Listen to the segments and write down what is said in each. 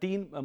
3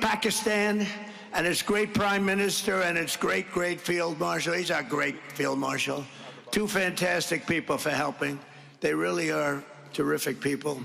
Pakistan and its great Prime Minister and its great Field Marshal. He's our great Field Marshal. 2 fantastic people for helping. They really are terrific people.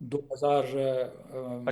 25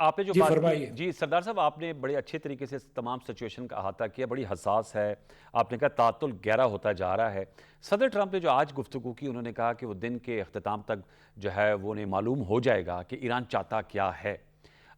آپ نے جو جی بات کی، فرمائیے۔ جی سردار صاحب آپ نے بڑے اچھے طریقے سے تمام سچویشن کا احاطہ کیا، بڑی حساس ہے، آپ نے کہا تعطل گہرا ہوتا جا رہا ہے۔ صدر ٹرمپ نے جو آج گفتگو کی، انہوں نے کہا کہ وہ دن کے اختتام تک جو ہے وہ انہیں معلوم ہو جائے گا کہ ایران چاہتا کیا ہے۔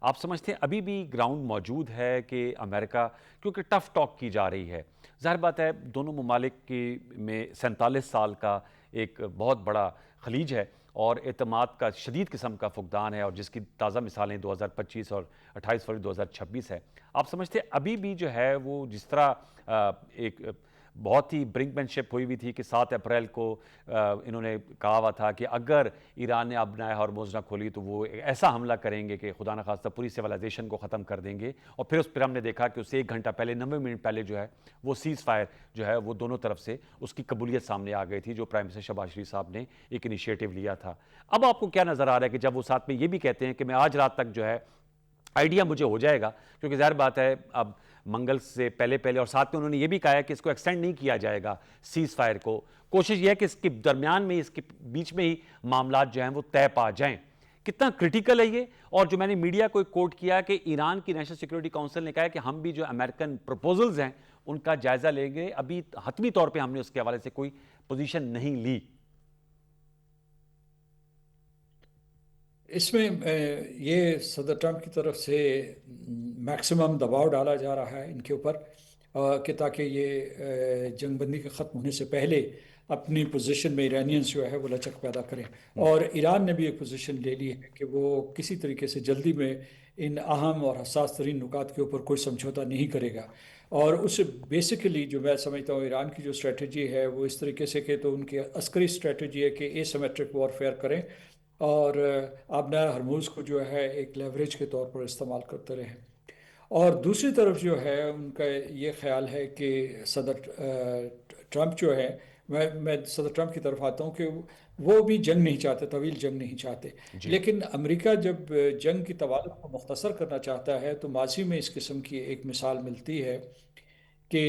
آپ سمجھتے ہیں ابھی بھی گراؤنڈ موجود ہے کہ امریکہ، کیونکہ ٹف ٹاک کی جا رہی ہے، ظاہر بات ہے دونوں ممالک میں 47 سال کا ایک بہت بڑا خلیج ہے اور اعتماد کا شدید قسم کا فقدان ہے، اور جس کی تازہ مثالیں 2025 اور 28 فروری 2026 ہے۔ آپ سمجھتے ہیں ابھی بھی جو ہے وہ جس طرح ایک بہت ہی برنکمین شپ ہوئی تھی کہ 7 اپریل کو انہوں نے کہا ہوا تھا کہ اگر ایران نے اب نیا ہارموز نہ کھولی تو وہ ایسا حملہ کریں گے کہ خدا نخواستہ پوری سیولائزیشن کو ختم کر دیں گے، اور پھر اس پر ہم نے دیکھا کہ اس سے 1 گھنٹہ پہلے 90 منٹ پہلے جو ہے وہ سیز فائر جو ہے وہ دونوں طرف سے اس کی قبولیت سامنے آ گئی تھی، جو پرائم منسٹر شہباز شریف صاحب نے ایک انیشیٹو لیا تھا۔ اب آپ کو کیا نظر آ رہا ہے کہ جب وہ ساتھ میں یہ بھی کہتے ہیں کہ میں آج رات تک جو ہے آئیڈیا مجھے ہو جائے گا، کیونکہ ظاہر بات ہے اب منگل سے پہلے اور ساتھ میں انہوں نے یہ بھی کہا ہے کہ اس کو ایکسٹینڈ نہیں کیا جائے گا سیز فائر کو، کوشش یہ ہے کہ اس کے درمیان میں اس کے بیچ میں ہی معاملات جو ہیں وہ طے پا جائیں۔ کتنا کرٹیکل ہے یہ؟ اور جو میں نے میڈیا کو ایک کوٹ کیا کہ ایران کی نیشنل سیکورٹی کونسل نے کہا ہے کہ ہم بھی جو امریکن پروپوزلز ہیں ان کا جائزہ لیں گے، ابھی حتمی طور پہ ہم نے اس کے حوالے سے کوئی پوزیشن نہیں لی۔ اس میں یہ صدر ٹرمپ کی طرف سے میکسیمم دباؤ ڈالا جا رہا ہے ان کے اوپر کہ تاکہ یہ جنگ بندی کے ختم ہونے سے پہلے اپنی پوزیشن میں ایرانینز جو ہے وہ لچک پیدا کریں، اور ایران نے بھی ایک پوزیشن لے لی ہے کہ وہ کسی طریقے سے جلدی میں ان اہم اور حساس ترین نکات کے اوپر کوئی سمجھوتا نہیں کرے گا۔ اور اس بیسیکلی جو میں سمجھتا ہوں ایران کی جو اسٹریٹجی ہے وہ اس طریقے سے کہ تو ان کی عسکری اسٹریٹجی ہے کہ اے سیمیٹرک وارفیئر کریں اور آبنائے ہرموز کو جو ہے ایک لیوریج کے طور پر استعمال کرتے رہیں، اور دوسری طرف جو ہے ان کا یہ خیال ہے کہ صدر ٹرمپ جو ہے، میں صدر ٹرمپ کی طرف آتا ہوں کہ وہ بھی جنگ نہیں چاہتے، طویل جنگ نہیں چاہتے، لیکن امریکہ جب جنگ کی طوالت کو مختصر کرنا چاہتا ہے تو ماضی میں اس قسم کی ایک مثال ملتی ہے کہ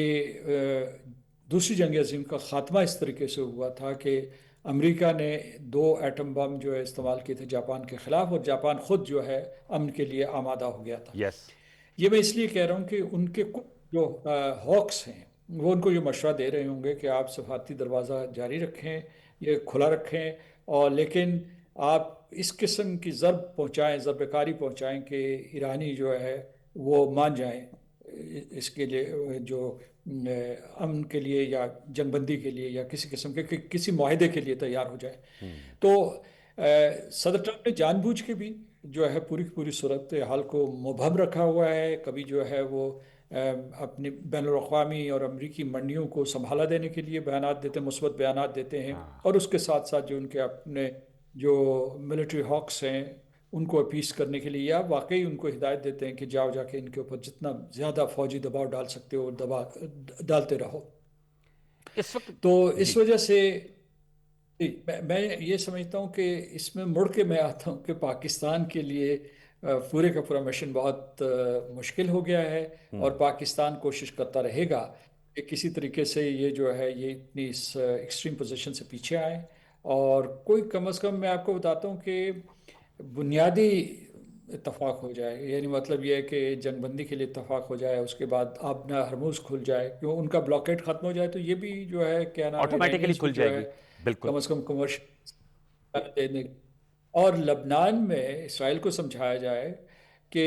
دوسری جنگ عظیم کا خاتمہ اس طریقے سے ہوا تھا کہ امریکہ نے 2 ایٹم بم جو ہے استعمال کیے تھے جاپان کے خلاف، اور جاپان خود جو ہے امن کے لیے آمادہ ہو گیا تھا۔ یس، یہ میں اس لیے کہہ رہا ہوں کہ ان کے کچھ جو ہاکس ہیں وہ ان کو یہ مشورہ دے رہے ہوں گے کہ آپ سفارتی دروازہ جاری رکھیں، یہ کھلا رکھیں، اور لیکن آپ اس قسم کی ضرب کاری پہنچائیں کہ ایرانی جو ہے وہ مان جائیں اس کے لیے، جو امن کے لیے یا جنگ بندی کے لیے یا کسی قسم کے کسی معاہدے کے لیے تیار ہو جائے۔ تو صدر ٹرمپ نے جان بوجھ کے بھی جو ہے پوری صورت حال کو مبہم رکھا ہوا ہے، کبھی جو ہے وہ اپنی بین الاقوامی اور امریکی منڈیوں کو سنبھالا دینے کے لیے بیانات دیتے ہیں، مثبت بیانات دیتے ہیں، اور اس کے ساتھ ساتھ جو ان کے اپنے جو ملٹری ہاکس ہیں ان کو اپیس کرنے کے لیے یا واقعی ان کو ہدایت دیتے ہیں کہ جاؤ جا کے ان کے اوپر جتنا زیادہ فوجی دباؤ ڈال سکتے ہو ڈالتے رہو۔ اس وقت تو اس جی وجہ سے میں یہ سمجھتا ہوں کہ اس میں مڑ کے میں آتا ہوں کہ پاکستان کے لیے پورے کا پورا مشن بہت مشکل ہو گیا ہے، اور پاکستان کوشش کرتا رہے گا کہ کسی طریقے سے یہ جو ہے یہ اتنی اس ایکسٹریم پوزیشن سے پیچھے آئیں، اور کوئی کم از کم میں آپ کو بتاتا ہوں کہ بنیادی اتفاق ہو جائے، یعنی مطلب یہ ہے کہ جنگ بندی کے لیے اتفاق ہو جائے، اس کے بعد آبنا ہرموز کھل جائے، کیوں ان کا بلاکیٹ ختم ہو جائے تو یہ بھی جو ہے کیا نام ہے آٹومیٹیکلی ایرانیز بھی کھل جو جائے ہے گی، بالکل۔ کم از کم کمرشل دینے، اور لبنان میں اسرائیل کو سمجھایا جائے کہ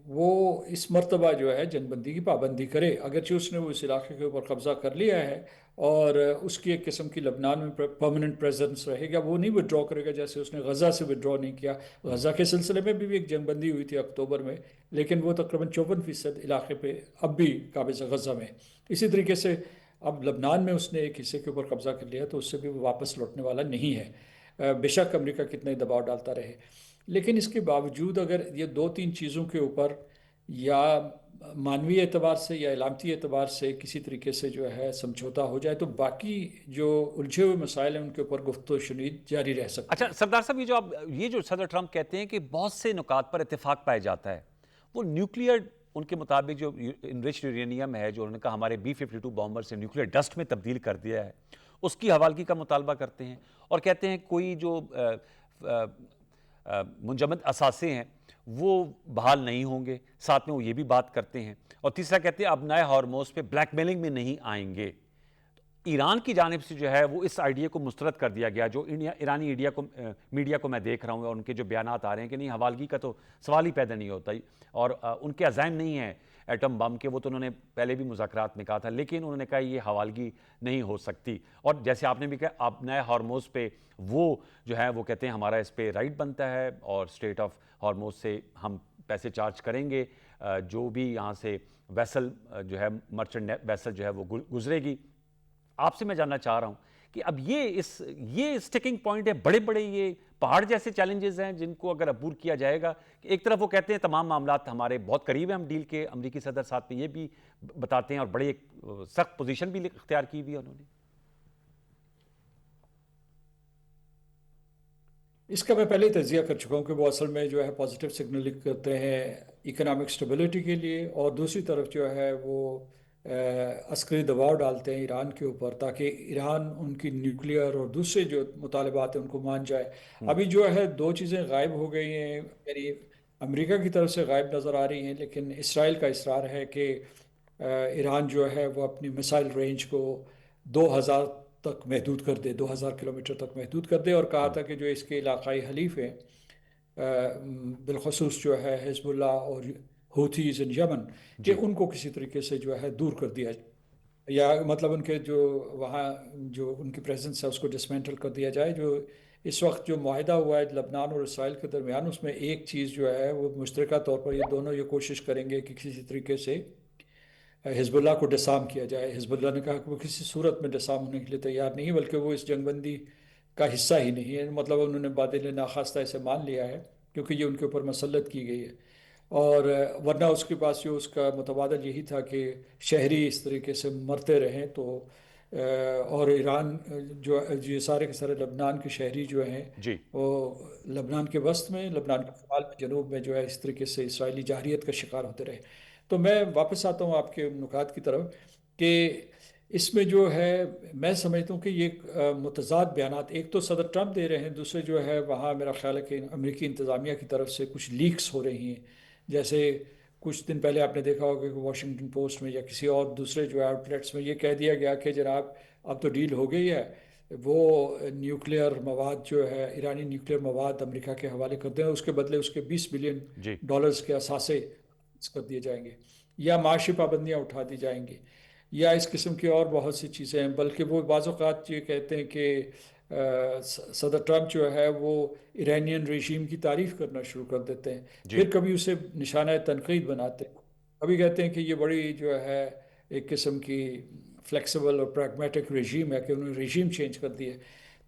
وہ اس مرتبہ جو ہے جنگ بندی کی پابندی کرے، اگرچہ اس نے وہ اس علاقے کے اوپر قبضہ کر لیا ہے اور اس کی ایک قسم کی لبنان میں پرماننٹ پریزنس رہے گا، وہ نہیں وڈرا کرے گا جیسے اس نے غزہ سے وڈرا نہیں کیا۔ غزہ کے سلسلے میں بھی ایک جنگ بندی ہوئی تھی اکتوبر میں، لیکن وہ تقریباً 54% علاقے پہ اب بھی قابض غزہ میں۔ اسی طریقے سے اب لبنان میں اس نے ایک حصے کے اوپر قبضہ کر لیا تو اس سے بھی وہ واپس لوٹنے والا نہیں ہے، بے شک امریکہ کتنے دباؤ ڈالتا رہے، لیکن اس کے باوجود اگر یہ 2-3 چیزوں کے اوپر یا مانوی اعتبار سے یا علامتی اعتبار سے کسی طریقے سے جو ہے سمجھوتا ہو جائے تو باقی جو الجھے ہوئے مسائل ہیں ان کے اوپر گفت و شنید جاری رہ سکتی اچھا ہے۔ سردار صاحب، یہ جو صدر ٹرمپ کہتے ہیں کہ بہت سے نکات پر اتفاق پایا جاتا ہے، وہ نیوکلیئر ان کے مطابق جو انریچڈ یورینیم ہے جو انہوں نے کہا ہمارے B-52 بامبر سے نیوکلیئر ڈسٹ میں تبدیل کر دیا ہے، اس کی حوالگی کا مطالبہ کرتے ہیں، اور کہتے ہیں کوئی جو منجمد اثاثے ہیں وہ بحال نہیں ہوں گے. ساتھ میں وہ یہ بھی بات کرتے ہیں. اور تیسرا کہتے ہیں اب نئے ہارموز پہ بلیک میلنگ میں نہیں آئیں گے. ایران کی جانب سے جو ہے وہ اس آئیڈیا کو مسترد کر دیا گیا. جو ایرانی میڈیا کو میں دیکھ رہا ہوں اور ان کے جو بیانات آ رہے ہیں کہ نہیں حوالگی کا تو سوال ہی پیدا نہیں ہوتا. اور ان کے عزائم نہیں ہیں ایٹم بم کے, وہ تو انہوں نے پہلے بھی مذاکرات میں کہا تھا, لیکن انہوں نے کہا یہ حوالگی نہیں ہو سکتی. اور جیسے آپ نے بھی کہا اب نئے ہارموز پہ وہ جو ہے وہ کہتے ہیں ہمارا اس پہ رائٹ بنتا ہے اور اسٹریٹ آف ہارموز سے ہم پیسے چارج کریں گے جو بھی یہاں سے ویسل جو ہے مرچنٹ ویسل جو ہے وہ گزرے گی. آپ سے میں جاننا چاہ رہا ہوں کہ اب یہ سٹیکنگ پوائنٹ ہے, بڑے بڑے یہ پہاڑ جیسے چیلنجز ہیں جن کو اگر عبور کیا جائے گا. ایک طرف وہ کہتے ہیں تمام معاملات ہمارے بہت قریب ہیں ہم ڈیل کے, امریکی صدر ساتھ میں یہ بھی بتاتے ہیں اور بڑے ایک سخت پوزیشن بھی اختیار کی ہوئی ہے انہوں نے. اس کا میں پہلے ہی تجزیہ کر چکا ہوں کہ وہ اصل میں جو ہے پازیٹیو سگنلنگ کرتے ہیں اکنامک سٹیبلٹی کے لیے, اور دوسری طرف جو ہے وہ عسکری دباؤ ڈالتے ہیں ایران کے اوپر تاکہ ایران ان کی نیوکلیئر اور دوسرے جو مطالبات ہیں ان کو مان جائے. ابھی جو ہے دو چیزیں غائب ہو گئی ہیں, یعنی امریکہ کی طرف سے غائب نظر آ رہی ہیں, لیکن اسرائیل کا اصرار ہے کہ ایران جو ہے وہ اپنی میسائل رینج کو 2000 تک محدود کر دے, 2000 کلومیٹر تک محدود کر دے. اور کہا تھا کہ جو اس کے علاقائی حلیف ہیں بالخصوص جو ہے حزب اللہ اور ہوتھیز ان یمن, کہ ان کو کسی طریقے سے جو ہے دور کر دیا جائے, یا مطلب ان کے جو وہاں جو ان کی پریزنس ہے اس کو ڈسمینٹل کر دیا جائے. جو اس وقت جو معاہدہ ہوا ہے لبنان اور اسرائیل کے درمیان, اس میں ایک چیز جو ہے وہ مشترکہ طور پر یہ دونوں یہ کوشش کریں گے کہ کسی طریقے سے حزب اللہ کو ڈسارم کیا جائے. حزب اللہ نے کہا کہ وہ کسی صورت میں ڈسارم ہونے کے لیے تیار نہیں, بلکہ وہ اس جنگ بندی کا حصہ ہی نہیں ہے. مطلب انہوں نے بادل ناخواستہ اسے مان لیا ہے کیونکہ یہ ان کے اوپر مسلط کی گئی ہے. اور ورنہ اس کے پاس جو اس کا متبادل یہی تھا کہ شہری اس طریقے سے مرتے رہیں. تو اور ایران جو یہ سارے کے سارے لبنان کے شہری جو ہیں جی وہ لبنان کے وسط میں, لبنان کے شمال میں, جنوب میں جو ہے اس طریقے سے اسرائیلی جارحیت کا شکار ہوتے رہے. تو میں واپس آتا ہوں آپ کے نکات کی طرف کہ اس میں جو ہے میں سمجھتا ہوں کہ یہ متضاد بیانات ایک تو صدر ٹرمپ دے رہے ہیں, دوسرے جو ہے وہاں میرا خیال ہے کہ امریکی انتظامیہ کی طرف سے کچھ لیکس ہو رہی ہیں. جیسے کچھ دن پہلے آپ نے دیکھا ہوگا کہ واشنگٹن پوسٹ میں یا کسی اور دوسرے جو آؤٹ لیٹس میں یہ کہہ دیا گیا کہ جناب اب تو ڈیل ہو گئی ہے, وہ نیوکلیئر مواد جو ہے ایرانی نیوکلیئر مواد امریکہ کے حوالے کر دیں, اس کے بدلے اس کے $20 بلین کے اثاثے کر دیے جائیں گے, یا معاشی پابندیاں اٹھا دی جائیں گی, یا اس قسم کی اور بہت سی چیزیں ہیں. بلکہ وہ بعض اوقات یہ کہتے ہیں کہ صدر ٹرمپ جو ہے وہ ایرانین رژیم کی تعریف کرنا شروع کر دیتے ہیں, پھر کبھی اسے نشانہ تنقید بناتے ہیں, کبھی کہتے ہیں کہ یہ بڑی جو ہے ایک قسم کی فلیکسیبل اور پریگمیٹک رژیم ہے کہ انہوں نے رژیم چینج کر دیا.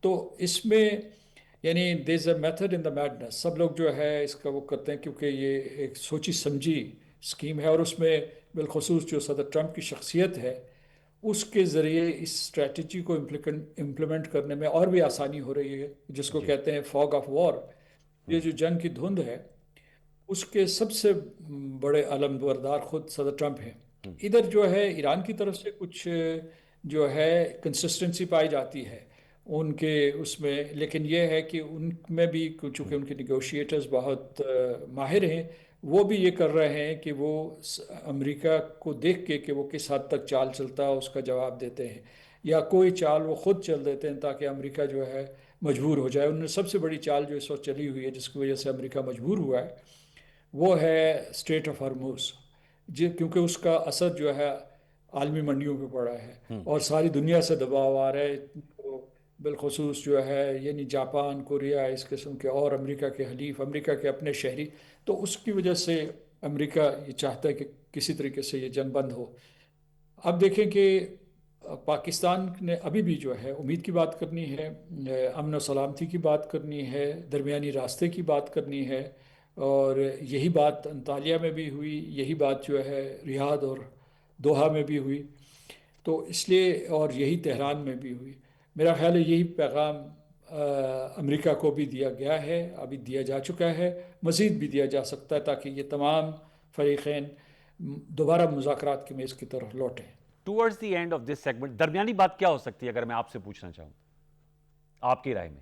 تو اس میں یعنی دیر از a method in the madness. سب لوگ جو ہے اس کا وہ کرتے ہیں کیونکہ یہ ایک سوچی سمجھی اسکیم ہے, اور اس میں بالخصوص جو صدر ٹرمپ کی شخصیت ہے اس کے ذریعے اس اسٹریٹجی کو امپلیمنٹ کرنے میں اور بھی آسانی ہو رہی ہے, جس کو کہتے ہیں فاگ آف وار. یہ جو جنگ کی دھند ہے اس کے سب سے بڑے علم بردار خود صدر ٹرمپ ہیں. ادھر جو ہے ایران کی طرف سے کچھ جو ہے کنسسٹنسی پائی جاتی ہے ان کے اس میں, لیکن یہ ہے کہ ان میں بھی چونکہ ان کے نیگوشیٹرز بہت ماہر ہیں, وہ بھی یہ کر رہے ہیں کہ وہ امریکہ کو دیکھ کے کہ وہ کس حد تک چال چلتا ہے اس کا جواب دیتے ہیں, یا کوئی چال وہ خود چل دیتے ہیں تاکہ امریکہ جو ہے مجبور ہو جائے. انہوں نے سب سے بڑی چال جو اس وقت چلی ہوئی ہے جس کی وجہ سے امریکہ مجبور ہوا ہے وہ ہے اسٹریٹ آف ہارموز, کیونکہ اس کا اثر جو ہے عالمی منڈیوں پہ پڑا ہے اور ساری دنیا سے دباؤ آ رہا ہے. بالخصوص جو ہے یعنی جاپان, کوریا, اس قسم کے اور امریکہ کے حلیف, امریکہ کے اپنے شہری, تو اس کی وجہ سے امریکہ یہ چاہتا ہے کہ کسی طریقے سے یہ جنگ بند ہو. اب دیکھیں کہ پاکستان نے ابھی بھی جو ہے امید کی بات کرنی ہے, امن و سلامتی کی بات کرنی ہے, درمیانی راستے کی بات کرنی ہے, اور یہی بات انطالیہ میں بھی ہوئی, یہی بات جو ہے ریاض اور دوحہ میں بھی ہوئی. تو اس لیے اور یہی تہران میں بھی ہوئی. میرا خیال ہے یہی پیغام امریکہ کو بھی دیا گیا ہے, ابھی دیا جا چکا ہے, مزید بھی دیا جا سکتا ہے تاکہ یہ تمام فریقین دوبارہ مذاکرات کی میز کی طرف لوٹیں. Towards the end of this segment درمیانی بات کیا ہو سکتی ہے اگر میں آپ سے پوچھنا چاہوں آپ کی رائے میں؟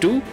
2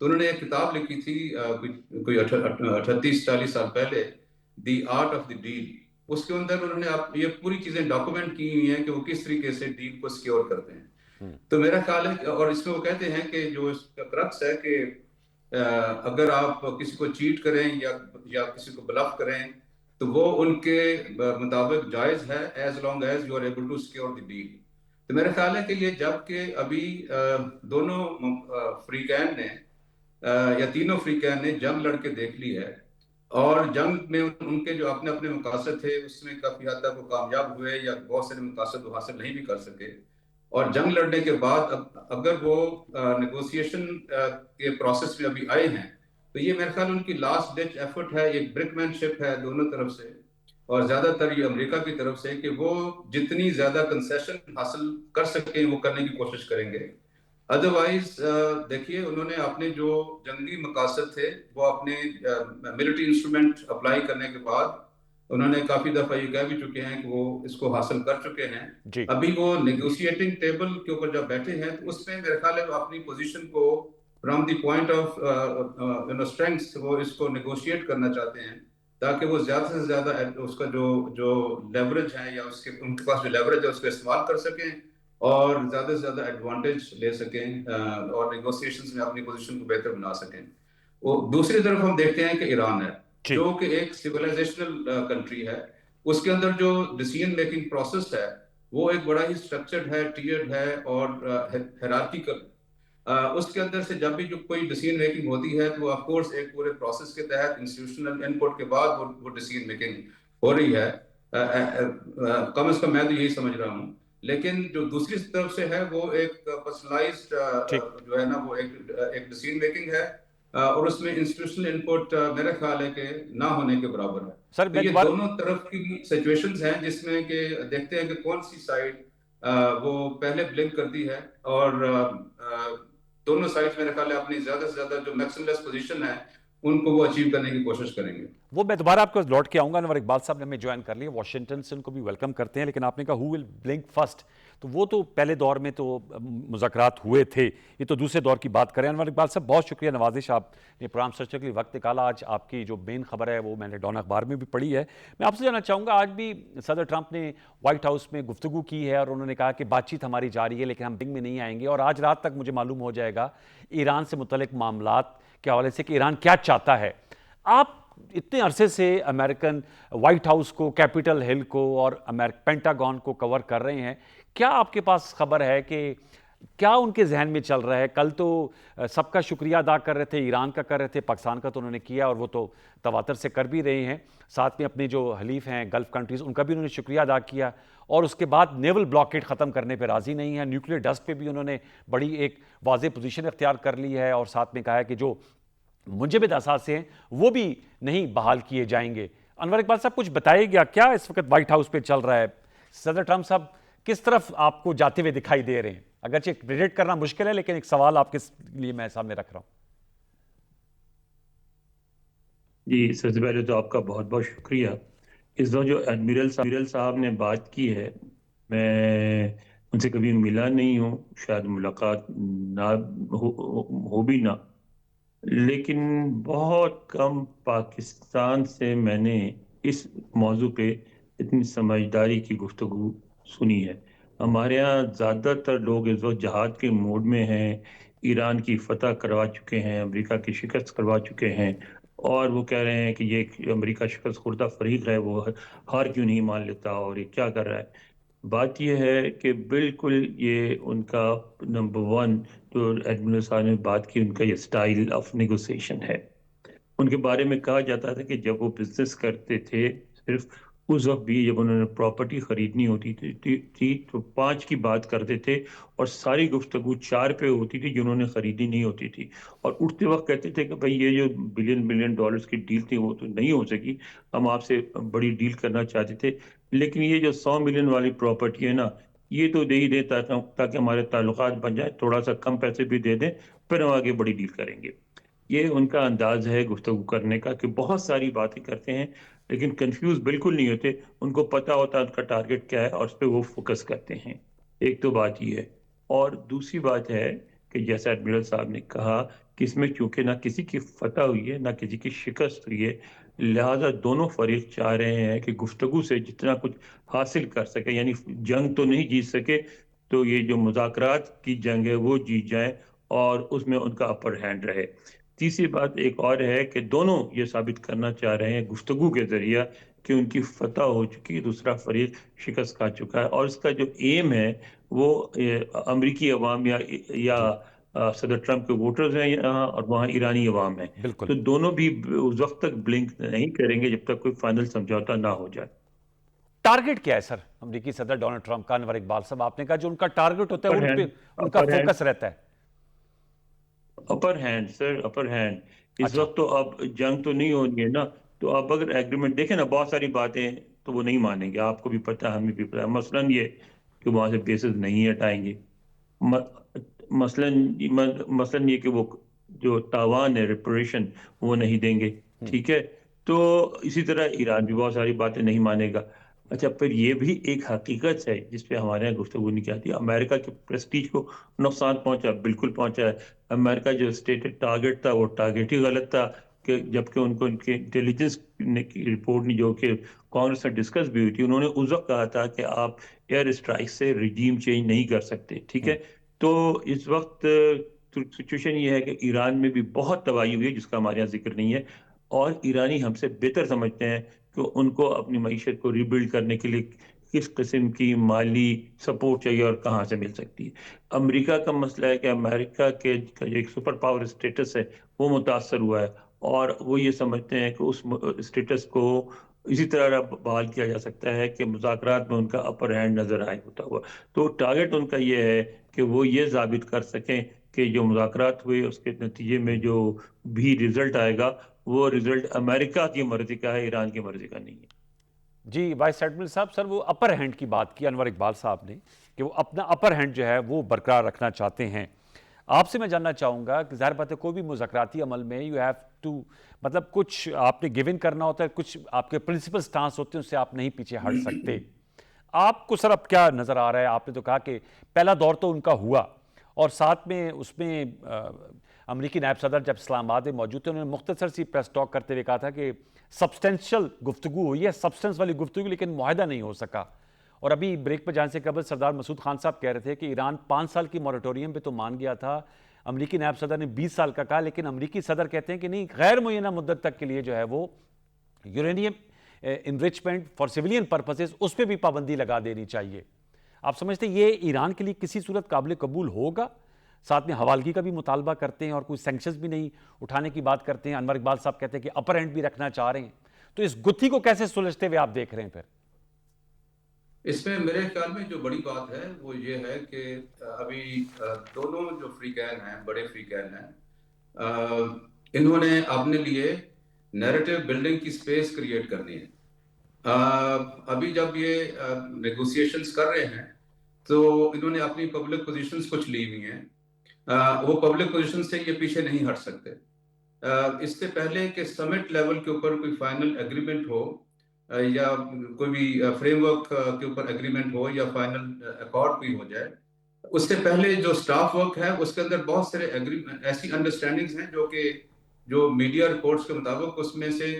تو انہوں نے ایک کتاب لکھی تھی کوئی 38-40 سال پہلے، the art of the deal. اس کے اندر انہوں نے یہ پوری چیزیں ڈاکومنٹ کی ہوئی ہیں کہ وہ کس طریقے سے ڈیل کو سیکیور کرتے ہیں. تو میرا خیال ہے، اور اس میں وہ کہتے ہیں کہ جو اس کا کرکس ہے کہ اگر آپ کسی کو چیٹ کریں یا کسی کو بلف کریں تو وہ ان کے مطابق جائز ہے as long as you are able to secure the deal. تو میرا خیال ہے کہ یہ جب کہ ابھی دونوں فریقین نے یا تینوں فریقین نے جنگ لڑ کے دیکھ لی ہے، اور جنگ میں ان کے جو اپنے اپنے مقاصد تھے اس میں کافی حد تک وہ کامیاب ہوئے یا بہت سارے مقاصد وہ حاصل نہیں بھی کر سکے، اور جنگ لڑنے کے بعد اگر وہ نیگوسیشن کے پروسیس میں ابھی آئے ہیں تو یہ میرے خیال ان کی لاسٹ ڈچ ایفرٹ ہے، ایک برک مین شپ ہے دونوں طرف سے، اور زیادہ تر یہ امریکہ کی طرف سے کہ وہ جتنی زیادہ کنسیشن حاصل کر سکیں وہ کرنے کی کوشش کریں گے. ادروائز دیکھیے انہوں نے اپنے جو جنگی مقاصد تھے وہ اپنے ملٹری انسٹرومنٹ اپلائی کرنے کے بعد انہوں نے کافی دفعہ یہ کہہ بھی چکے ہیں کہ وہ اس کو حاصل کر چکے ہیں. ابھی وہ نیگوشیٹنگ ٹیبل کے اوپر جب بیٹھے ہیں تو اس میں میرے خیال ہے وہ اپنی پوزیشن کو from the point of strength وہ اس کو نیگوشیٹ کرنا چاہتے ہیں تاکہ وہ زیادہ سے زیادہ اس کا جو لیوریج ہے یا ان کے پاس جو لیوریج ہے اس کو استعمال کر سکیں اور زیادہ سے زیادہ ایڈوانٹیج لے سکیں اور نیگوسیشنز میں اپنی پوزیشن کو بہتر بنا سکیں. وہ دوسری طرف ہم دیکھتے ہیں کہ ایران ہے جو کہ ایک سیولائزیشنل کنٹری ہے، اس کے اندر جو ڈیسیژن میکنگ پروسیس ہے وہ ایک بڑا ہی اسٹرکچرڈ ہے، ٹیئرڈ ہے اور ہیرارکیکل. اس کے اندر سے جب بھی جو کوئی ڈیسیژن میکنگ ہوتی ہے تو وہ آف کورس ایک پورے پروسیس کے تحت انسٹیٹیوشنل ان پٹ کے بعد وہ ڈیسیژن میکنگ ہو رہی ہے. کم از کم میں تو یہی سمجھ رہا ہوں. لیکن جو دوسری طرف سے ہے وہ ایک پرسنلائزڈ جو ہے نا وہ ایک ڈیسیژن میکنگ ہے، اور اس میں انسٹیٹیوشنل ان پٹ میرا خیال ہے کہ نہ ہونے کے برابر ہے. سر یہ دونوں طرف کی سچویشنز ہیں جس میں کہ دیکھتے ہیں کہ کون سی سائڈ وہ پہلے بلنک کرتی ہے، اور دونوں سائڈ میرے خیال ہے اپنی زیادہ سے زیادہ جو میکسیملیس پوزیشن ہے ان کو وہ اچیو کرنے کی کوشش کریں گے. وہ میں دوبارہ آپ کو لوٹ کے آؤں گا. انور اقبال صاحب نے ہمیں جوائن کر لیا واشنگٹن سے، ان کو بھی ویلکم کرتے ہیں. لیکن آپ نے کہا ہو ول بلنک فرسٹ، تو وہ تو پہلے دور میں تو مذاکرات ہوئے تھے، یہ تو دوسرے دور کی بات کریں. انور اقبال صاحب بہت شکریہ، نوازش آپ نے پروگرام سرچر کے لیے وقت نکالا. آج آپ کی جو مین خبر ہے وہ میں نے ڈان اخبار میں بھی پڑھی ہے. میں آپ سے جاننا چاہوں گا، آج بھی صدر ٹرمپ نے وائٹ ہاؤس میں گفتگو کی ہے اور انہوں نے کہا کہ بات چیت ہماری جاری ہے لیکن ہم ڈنگ میں نہیں آئیں گے، اور آج رات تک مجھے معلوم ہو جائے گا ایران سے متعلق معاملات کے حوالے سے کہ ایران کیا چاہتا ہے. آپ اتنے عرصے سے امریکن وائٹ ہاؤس کو، کیپٹل ہل کو اور پینٹاگون کو کور کر رہے ہیں، کیا آپ کے پاس خبر ہے کہ کیا ان کے ذہن میں چل رہا ہے؟ کل تو سب کا شکریہ ادا کر رہے تھے، ایران کا کر رہے تھے، پاکستان کا تو انہوں نے کیا اور وہ تو تواتر سے کر بھی رہے ہیں، ساتھ میں اپنے جو حلیف ہیں گلف کنٹریز ان کا بھی انہوں نے شکریہ ادا کیا، اور اس کے بعد نیول بلاکیڈ ختم کرنے پہ راضی نہیں ہے. نیوکلیر ڈسٹ پہ بھی انہوں نے بڑی ایک واضح پوزیشن اختیار کر لی ہے، اور ساتھ میں کہا ہے کہ جو منجمد اثاثے ہیں وہ بھی نہیں بحال کیے جائیں گے. انور اقبال صاحب کچھ بتائیے گا کیا اس وقت وائٹ ہاؤس پہ چل رہا ہے؟ صدر ٹرمپ صاحب کس طرف آپ کو جاتے ہوئے دکھائی دے رہے ہیں؟ اگرچہ پریڈکٹ کرنا مشکل ہے لیکن ایک سوال آپ کے لیے میں سامنے رکھ رہا ہوں. جی، سب سے پہلے تو آپ کا بہت بہت شکریہ. اس دور جو ایڈمیرل صاحب نے بات کی ہے، میں ان سے کبھی ملا نہیں ہوں، شاید ملاقات نہ ہو بھی نہ، لیکن بہت کم پاکستان سے میں نے اس موضوع پہ اتنی سمجھداری کی گفتگو سنی ہے. ہمارے ہاں زیادہ تر لوگ اس وقت جہاد کے موڈ میں ہیں، ایران کی فتح کروا چکے ہیں، امریکہ کی شکست کروا چکے ہیں، اور وہ کہہ رہے ہیں کہ یہ امریکہ شکست خوردہ فریق ہے، وہ ہار کیوں نہیں مان لیتا اور یہ کیا کر رہا ہے. بات یہ ہے کہ بالکل یہ ان کا نمبر ون جو ایڈمرل صاحب نے بات کی، ان کا یہ سٹائل آف نیگوسیشن ہے. ان کے بارے میں کہا جاتا تھا کہ جب وہ بزنس کرتے تھے صرف اس وقت بھی جب انہوں نے پراپرٹی خریدنی ہوتی تھی تو 5 کی بات کرتے تھے اور ساری گفتگو 4 پہ ہوتی تھی جو انہوں نے خریدی نہیں ہوتی تھی، اور اٹھتے وقت کہتے تھے کہ بھئی یہ جو بلین ڈالرز کی ڈیل تھی وہ تو نہیں ہو سکی، ہم آپ سے بڑی ڈیل کرنا چاہتے تھے، لیکن یہ جو 100 ملین والی پراپرٹی ہے نا، یہ تو دے ہی دے تاکہ ہمارے تعلقات بن جائیں، تھوڑا سا کم پیسے بھی دے دیں، پھر ہم آگے بڑی ڈیل کریں گے. یہ ان کا انداز ہے گفتگو کرنے کا کہ بہت ساری باتیں کرتے ہیں لیکن کنفیوز بالکل نہیں ہوتے، ان کو پتہ ہوتا ہے ان کا ٹارگٹ کیا ہے اور اس پہ وہ فوکس کرتے ہیں. ایک تو بات یہ ہے، اور دوسری بات ہے کہ جیسا ایڈمرل صاحب نے کہا کہ اس میں چونکہ نہ کسی کی فتح ہوئی ہے نہ کسی کی شکست ہوئی ہے، لہٰذا دونوں فریق چاہ رہے ہیں کہ گفتگو سے جتنا کچھ حاصل کر سکے، یعنی جنگ تو نہیں جیت سکے تو یہ جو مذاکرات کی جنگ ہے وہ جیت جائیں اور اس میں ان کا اپر ہینڈ رہے۔ تیسری بات ایک اور ہے کہ دونوں یہ ثابت کرنا چاہ رہے ہیں گفتگو کے ذریعہ کہ ان کی فتح ہو چکی، دوسرا فریق شکست کھا چکا ہے، اور اس کا جو ایم ہے وہ امریکی عوام یا صدر ٹرمپ کے ووٹرز ہیں یہاں، اور وہاں ایرانی عوام ہیں، بالکل تو دونوں بھی اس وقت تک بلنک نہیں کریں گے جب تک کوئی فائنل سمجھوتا نہ ہو جائے۔ ٹارگٹ کیا ہے سر امریکی صدر ڈونلڈ ٹرمپ کا؟ انور اقبال صاحب، آپ نے کہا جو ان کا ٹارگٹ ہوتا ہے ان پہ ان کا فوکس رہتا ہے۔ اپر ہینڈ سر، اپر ہینڈ اس وقت تو اب جنگ تو نہیں ہونی ہے نا، تو اب اگر ایگریمنٹ دیکھیں نا، بہت ساری باتیں تو وہ نہیں مانیں گے، آپ کو بھی پتہ ہے ہمیں بھی پتہ ہے، مثلاً یہ کہ وہاں سے بیسز نہیں ہٹائیں گے، مثلاً یہ کہ وہ جو تاوان ہے ریپریشن وہ نہیں دیں گے، ٹھیک ہے، تو اسی طرح ایران بھی بہت ساری باتیں نہیں مانے گا۔ اچھا، پھر یہ بھی ایک حقیقت ہے جس پہ ہمارے یہاں گفتگو نہیں کی جاتی، امریکہ کے پریسٹیج کو نقصان پہنچا، بالکل پہنچا ہے۔ امریکہ جو اسٹیٹڈ ٹارگٹ تھا وہ ٹارگٹ ہی غلط تھا، کہ جبکہ ان کو ان کے انٹیلیجنس کی رپورٹ نہیں، جو کہ کانگریس میں ڈسکس بھی ہوئی تھی، انہوں نے اس وقت کہا تھا کہ آپ ایئر اسٹرائک سے ریجیم چینج نہیں کر سکتے، ٹھیک ہے۔ تو اس وقت سچویشن یہ ہے کہ ایران میں بھی بہت تباہی ہوئی ہے جس کا ہمارے یہاں ذکر نہیں ہے، اور ایرانی ہم سے بہتر سمجھتے ہیں کہ ان کو اپنی معیشت کو ری بلڈ کرنے کے لیے کس قسم کی مالی سپورٹ چاہیے اور کہاں سے مل سکتی ہے۔ امریکہ کا مسئلہ ہے کہ امریکہ کے جو ایک سپر پاور اسٹیٹس ہے وہ متاثر ہوا ہے، اور وہ یہ سمجھتے ہیں کہ اس اسٹیٹس کو اسی طرح بحال کیا جا سکتا ہے کہ مذاکرات میں ان کا اپر ہینڈ نظر آئے ہوتا ہوا۔ تو ٹارگٹ ان کا یہ ہے کہ وہ یہ ثابت کر سکیں کہ جو مذاکرات ہوئے اس کے نتیجے میں جو بھی رزلٹ آئے گا وہ رزلٹ امریکہ کی مرضی کا ہے، ایران کی مرضی کا نہیں ہے۔ جی وائس ایڈمرل صاحب، سر وہ اپر ہینڈ کی بات کی انور اقبال صاحب نے کہ وہ اپنا اپر ہینڈ جو ہے وہ برقرار رکھنا چاہتے ہیں۔ آپ سے میں جاننا چاہوں گا کہ ظاہر بات ہے کوئی بھی مذاکراتی عمل میں یو ہیو ٹو، مطلب کچھ آپ نے گیون کرنا ہوتا ہے، کچھ آپ کے پرنسپل سٹانس ہوتے ہیں، اس سے آپ نہیں پیچھے ہٹ سکتے۔ آپ کو سر اب کیا نظر آ رہا ہے؟ آپ نے تو کہا کہ پہلا دور تو ان کا ہوا، اور ساتھ میں اس میں امریکی نائب صدر جب اسلام آباد میں موجود تھے، انہوں نے مختصر سی پریس ٹاک کرتے ہوئے کہا تھا کہ سبسٹینشل گفتگو ہوئی ہے، سبسٹنس والی گفتگو، لیکن معاہدہ نہیں ہو سکا۔ اور ابھی بریک پہ جانے سے قبل سردار مسعود خان صاحب کہہ رہے تھے کہ ایران 5 سال کی مورٹوریم پہ تو مان گیا تھا، امریکی نائب صدر نے 20 سال کا کہا، لیکن امریکی صدر کہتے ہیں کہ نہیں، غیر معینہ مدت تک کے لیے جو ہے وہ uranium enrichment for civilian purposes, اس پہ بھی پابندی لگا دینی چاہیے۔ آپ سمجھتے ہیں یہ ایران کے لیے کسی صورت قابل قبول ہوگا؟ ساتھ میں حوالگی کا بھی مطالبہ کرتے ہیں اور کوئی سینکشنز بھی نہیں اٹھانے کی بات کرتے ہیں۔ انور اقبال صاحب کہتے ہیں کہ اپر ہینڈ بھی رکھنا چاہ رہے ہیں، تو اس گتھی کو کیسے سلجھتے ہوئے آپ دیکھ رہے ہیں؟ پھر اس میں میرے خیال میں جو بڑی بات ہے وہ یہ ہے کہ ابھی دونوں جو فریقین ہیں، بڑے فریقین ہیں، انہوں نے اپنے لیے نیریٹو بلڈنگ کی سپیس کریٹ کرنی ہے۔ ابھی جب یہ نیگوسیشنز کر رہے ہیں تو انہوں نے اپنی پبلک پوزیشنز کچھ لی ہوئی ہیں، وہ پبلک پوزیشن سے یہ پیچھے نہیں ہٹ سکتے۔ اس سے پہلے کہ سمٹ لیول کے اوپر کوئی فائنل ایگریمنٹ ہو یا کوئی بھی فریم ورک کے اوپر ایگریمنٹ ہو یا فائنل اکارڈ بھی ہو جائے، اس سے پہلے جو سٹاف ورک ہے اس کے اندر بہت سارے ایسی انڈرسٹینڈنگز ہیں جو میڈیا رپورٹس کے مطابق اس میں سے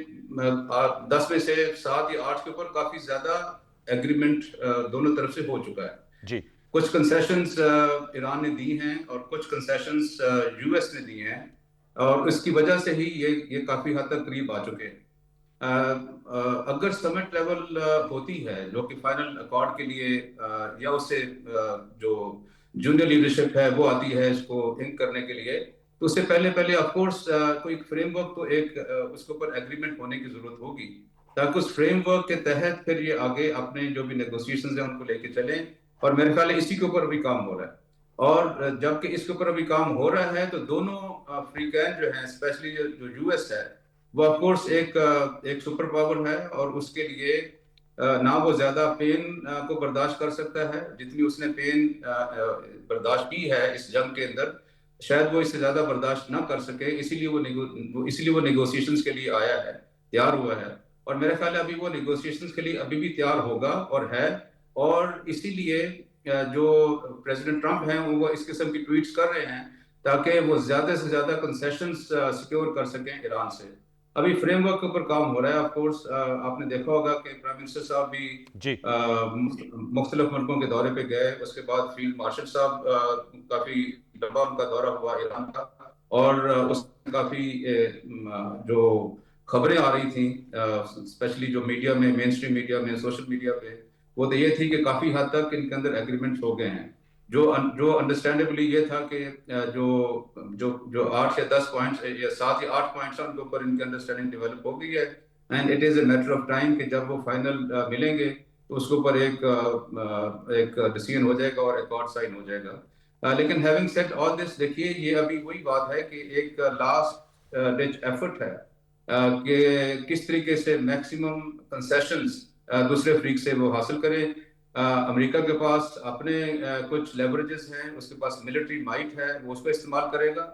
10 میں سے 7 یا 8 کے اوپر کافی زیادہ ایگریمنٹ دونوں طرف سے ہو چکا ہے۔ جی، کچھ کنسیشنز ایران نے دی ہیں اور کچھ کنسیشنز یو ایس نے دی ہیں، اور اس کی وجہ سے ہی یہ کافی حد تک قریب آ چکے ہیں۔ اگر سمٹ لیول ہوتی ہے جو کہ فائنل اکارڈ کے لیے یا اس سے جو جونیئر لیڈرشپ ہے وہ آتی ہے اس کو انک کرنے کے لیے، تو اس سے پہلے آف کورس کوئی فریم ورک تو ایک اس کے اوپر ایگریمنٹ ہونے کی ضرورت ہوگی، تاکہ اس فریم ورک کے تحت پھر یہ آگے اپنے جو بھی نیگوسیشنز ہیں ان کو لے کے چلیں، اور میرے خیال ہے اسی کے اوپر ابھی کام ہو رہا ہے۔ اور جب کہ اس کے اوپر ابھی کام ہو رہا ہے تو دونوں فریقین جو ہیں، اسپیشلی جو یو ایس ہے، وہ آف کورس ایک سپر پاور ہے، اور اس کے لیے نہ وہ زیادہ پین کو برداشت کر سکتا ہے جتنی اس نے پین برداشت کی ہے اس جنگ کے اندر، شاید وہ اس سے زیادہ برداشت نہ کر سکے، اسی لیے وہ نیگوسیشنز کے لیے آیا ہے، تیار ہوا ہے، اور میرے خیال ہے ابھی وہ نیگوسیشنز کے لیے ابھی بھی تیار ہوگا اور ہے۔ اور اسی لیے جو پریزیڈنٹ ٹرمپ ہیں وہ اس قسم کی ٹویٹس کر رہے ہیں تاکہ وہ زیادہ سے زیادہ کنسیشنز سیکیور کر سکیں ایران سے. ابھی فریم ورک کے اوپر کام ہو رہا ہے. آف کورس آپ نے دیکھا ہوگا کہ پرائم منسٹر صاحب بھی مختلف ملکوں کے دورے پہ گئے. اس کے بعد فیلڈ مارشل صاحب کافی لمبا ان کا دورہ ہوا ایران کا, اور اس میں کافی جو خبریں آ رہی تھیں اسپیشلی جو میڈیا میں, مین اسٹریم میڈیا میں, سوشل میڈیا پہ, وہ تو یہ تھی کہ کافی حد تک ان کے اندر ایگریمنٹس ہو گئے ہیں. جو انڈرسٹینڈیبلی یہ تھا کہ جو 8 یا 10 پوائنٹس یا 7 یا 8 پوائنٹس ہیں ان کے اوپر ان کی انڈرسٹینڈنگ ڈیولپ ہو گئی ہے, and it is a matter of time کہ جب وہ فائنل ملیں گے تو اس کے اوپر ایک ڈیسیژن ہو جائے گا اور ایکارڈ سائن ہو جائے گا. لیکن ہیونگ سیڈ آل دس, دیکھیے یہ ابھی وہی بات ہے کہ ایک لاسٹ ڈچ ایفرٹ ہے کہ کس طریقے سے میکسیمم کنسیشنز دوسرے فریق سے وہ حاصل کریں. امریکہ کے پاس اپنے کچھ لیوریجز ہیں, اس کے پاس ملٹری مائٹ ہے, وہ اس کو استعمال کرے گا.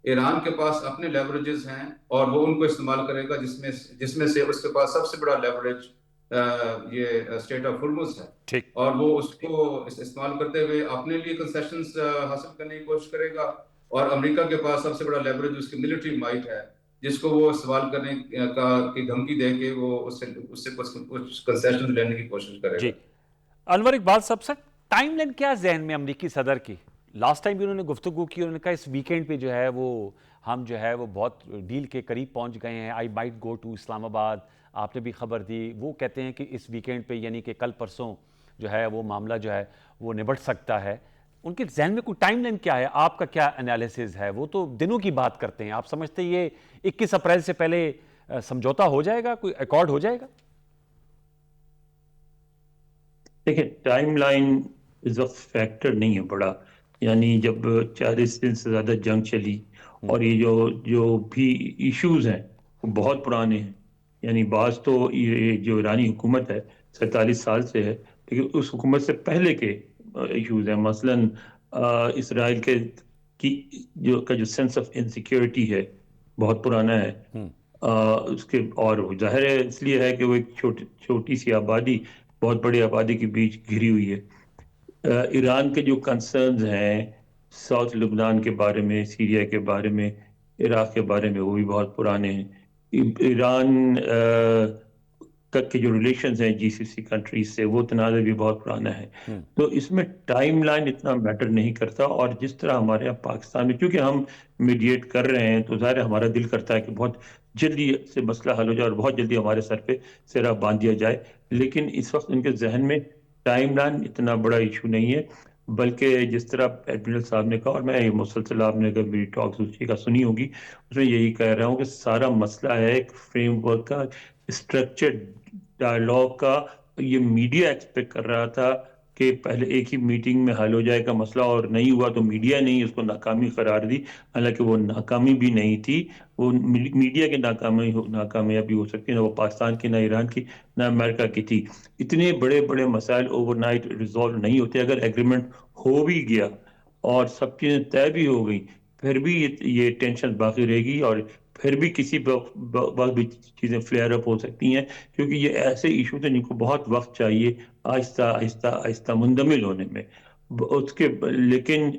ایران کے پاس اپنے لیوریجز ہیں اور وہ ان کو استعمال کرے گا, جس میں سے اس کے پاس سب سے بڑا لیوریج یہ اسٹیٹ آف ہرمز ہے, اور وہ اس کو استعمال کرتے ہوئے اپنے لیے کنسیشنز حاصل کرنے کی کوشش کرے گا. اور امریکہ کے پاس سب سے بڑا لیوریج اس کی ملٹری مائٹ ہے, جس کو وہ استعمال کرنے کی دھمکی دے کے وہ اس سے کچھ کنسیشن لینے کی کوشش کرے گا. انور اقبال صاحب سے ٹائم لائن کیا ذہن میں امریکی صدر کی؟ لاسٹ ٹائم بھی انہوں نے گفتگو کی, انہوں نے کہا اس ویکینڈ پہ جو ہے وہ ہم جو ہے وہ بہت ڈیل کے قریب پہنچ گئے ہیں, آئی مائٹ گو ٹو اسلام آباد. آپ نے بھی خبر دی, وہ کہتے ہیں کہ اس ویکینڈ پہ یعنی کہ کل پرسوں جو ہے وہ معاملہ جو ہے وہ نبٹ سکتا ہے. ان کے ذہن میں کوئی ٹائم لائن کیا ہے؟ آپ کا کیا انالیسز ہے؟ وہ تو دنوں کی بات کرتے ہیں. آپ سمجھتے یہ 21 اپریل سے پہلے سمجھوتا ہو جائے گا, کوئی ایکارڈ ہو جائے گا؟ دیکھیں ٹائم لائن اس وقت فیکٹر نہیں ہے بڑا, یعنی جب 40 دن سے زیادہ جنگ چلی اور یہ جو بھی ایشوز ہیں وہ بہت پرانے ہیں. یعنی بعض تو یہ جو ایرانی حکومت ہے 47 سال سے ہے, لیکن اس حکومت سے پہلے کے ایشوز ہیں. مثلاً اسرائیل کا جو سینس آف انسیکیورٹی ہے بہت پرانا ہے. اس کے اور ظاہر ہے اس لیے ہے کہ وہ ایک چھوٹی سی آبادی بہت بڑی آبادی کے بیچ گھری ہوئی ہے. ایران کے جو کنسرنز ہیں ساؤتھ لبنان کے بارے میں, سیریا کے بارے میں, عراق کے بارے میں, وہ بھی بہت پرانے ہیں. ایران کے جو ریلیشنز ہیں جی سی سی کنٹریز سے, وہ تنازع بھی بہت پرانا ہے. تو اس میں ٹائم لائن اتنا میٹر نہیں کرتا. اور جس طرح ہمارے یہاں پاکستان میں چونکہ ہم میڈیٹ کر رہے ہیں تو ظاہر ہمارا دل کرتا ہے کہ بہت جلدی سے مسئلہ حل ہو جائے اور بہت جلدی ہمارے سر پہ سہرا باندھ دیا جائے. لیکن اس وقت ان کے ذہن میں ٹائم لائن اتنا بڑا ایشو نہیں ہے, بلکہ جس طرح ایڈمرل صاحب نے کہا, اور میں مسلسل آپ نے میری ٹاکس اسی کا سنی ہوگی, اس میں یہی کہہ رہا ہوں کہ سارا مسئلہ ہے ایک فریم ورک کا, اسٹرکچرڈ ڈائلاگ کا. یہ میڈیا ایکسپیکٹ کر رہا تھا کہ پہلے ایک ہی میٹنگ میں حل ہو جائے گا مسئلہ, اور نہیں ہوا تو میڈیا نے اس کو ناکامی قرار دی. حالانکہ وہ ناکامی بھی نہیں تھی, وہ میڈیا کی ناکامیابی ہو سکتی ہے, نہ وہ پاکستان کی, نہ ایران کی, نہ امریکہ کی تھی. اتنے بڑے بڑے مسائل اوور نائٹ ریزالو نہیں ہوتے. اگر ایگریمنٹ ہو بھی گیا اور سب چیزیں طے بھی ہو گئی, پھر بھی یہ ٹینشن باقی رہے گی, اور پھر بھی کسی وقت بھی چیزیں فلیئر اپ ہو سکتی ہیں, کیونکہ یہ ایسے ایشو تھے جن کو بہت وقت چاہیے آہستہ آہستہ آہستہ منجمد ہونے میں. لیکن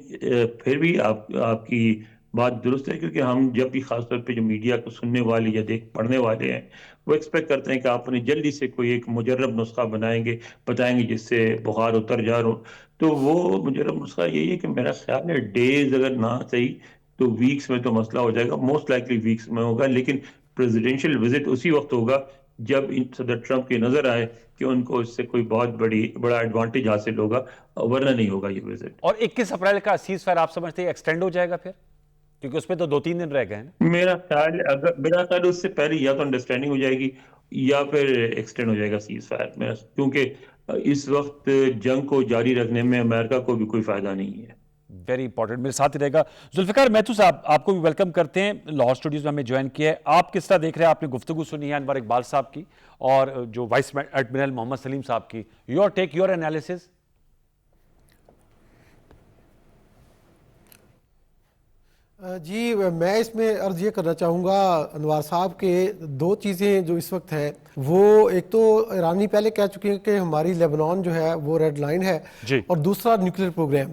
پھر بھی آپ کی بات درست ہے, کیونکہ ہم جب بھی خاص طور پہ جو میڈیا کو سننے والے یا پڑھنے والے ہیں وہ ایکسپیکٹ کرتے ہیں کہ آپ نے جلدی سے کوئی ایک مجرب نسخہ بتائیں گے جس سے بخار اتر جا رہا ہو. تو وہ مجرب نسخہ یہی ہے کہ میرا خیال ہے ڈیز اگر نہ صحیح تو ویکس میں تو مسئلہ ہو جائے گا, موسٹ لائکلی ویکس میں ہوگا. لیکن پریزیڈینشیل وزٹ اسی وقت ہوگا جب صدر ٹرمپ کی نظر آئے کہ ان کو اس سے کوئی بہت بڑا ایڈوانٹیج حاصل ہوگا, ورنہ نہیں ہوگا یہ وزٹ. اور 21 اپریل کا سیز فائر آپ سمجھتے ہیں ایکسٹینڈ ہو جائے گا پھر؟ کیونکہ اس پہ تو 2-3 دن رہ گئے ہیں. میرا خیال اس سے پہلے یا تو انڈرسٹینڈنگ ہو جائے گی یا پھر ایکسٹینڈ ہو جائے گا سیز فائر میں, کیونکہ اس وقت جنگ کو جاری رکھنے میں امریکہ کو بھی کوئی فائدہ نہیں ہے. Very important. میرے ساتھ ہی رہے گا ذوالفقار میتھو صاحب, آپ کو بھی ویلکم کرتے ہیں. لاہور اسٹوڈیوز میں ہمیں جوائن کیا ہے. آپ کس طرح دیکھ رہے ہیں؟ آپ نے گفتگو سنی ہے انور اقبال صاحب کی اور جو وائس ایڈمرل محمد سلیم صاحب کی. Your take, your analysis. جی میں اس میں عرض یہ کرنا چاہوں گا انوار صاحب کے 2 چیزیں جو اس وقت ہے, وہ ایک تو ایرانی پہلے کہہ چکے ہیں کہ ہماری لیبنان جو ہے وہ ریڈ لائن ہے, اور دوسرا نیوکلیر پروگرام.